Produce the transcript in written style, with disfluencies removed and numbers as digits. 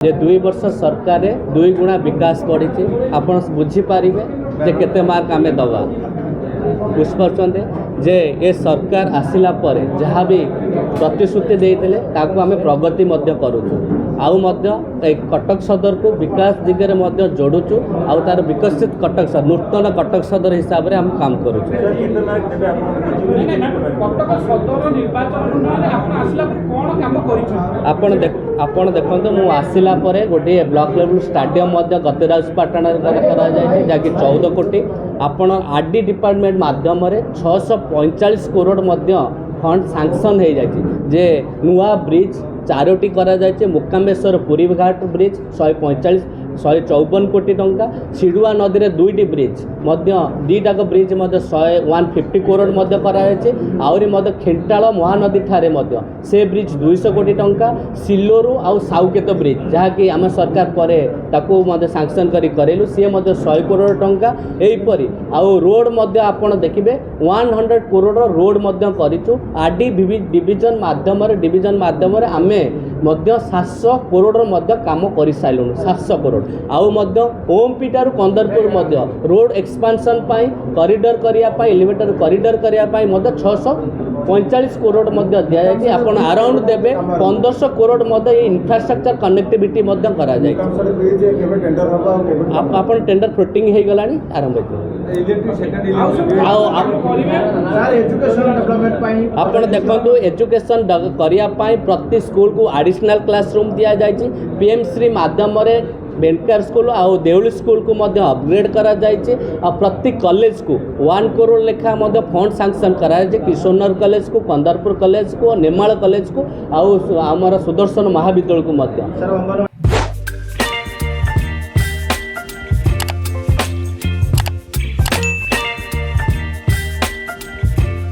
जे 2 वर्ष सरकार 2 गुणा विकास बढ़ी आप बुझीपारे जे केते मार्क आम दवा बुझीपारे जे ये सरकार आसिला परे जहाँ भी प्रतिश्रुति देते आम प्रगति करुचु आउ कटक सदर को विकास दिगरे जोड़ुचु आउ तार विकसित कटक सदर नूतन कटक सदर हिसाब से हम काम करुचु। आपण देखते मु आसला गोटे ब्लॉक लेवल स्टाडियम गतिराजपाटन जहाँकि 14 कोटी आपण आरडी डिपार्टमेंट माध्यम 645 करोड़ फंड सैंक्शन हो जाए नुआ ब्रिज 4टी करा जाए मुक्कामेश्वर पुरी घाट ब्रिज 154 कोटी टंका सिडुआ नदी में 2टी ब्रिज दीटाक ब्रिज 150 करोड़ आहरी खेंटाल महानदी ठारे से ब्रिज 200 कोटी टंका सिल्लोरु आउ साउकेत ब्रिज जहाँकि आम सरकार पर सैंक्शन करेलु सी 100 करोड़ टंका यहीपरी आउ रोड आपण देखिए 100 करोड़ रोड करूँ आरडी डिविजन माध्यम आम 700 करोड़ काम कर सारूँ 700 करोड़ आउ ओमपीटारू कंदरपुर रोड एक्सपांशन कॉरिडोर करने एलिवेटर कॉरिडोर करने 645 करोड़ दि जाए आपन अराउंड देवे 1500 करोड़ इंफ्रास्ट्रक्चर कनेक्टिविटी करा जाए आपन टेंडर फ्लोटिंग हो गला आरंभ आपन देखो एजुकेशन करने प्रति स्कूल को एडिशनल क्लासरूम दि जाए पीएम श्री माध्यम बेंडकार स्कूल आउ देउली स्कूल को अपग्रेड करा जाए प्रति कॉलेज को 1 करोड़ लेखा फंड सैंक्शन करा किशोरनगर कॉलेज को कंदरपुर कॉलेज को नेमाल कॉलेज को आउ आमर सुदर्शन महाविद्यालय को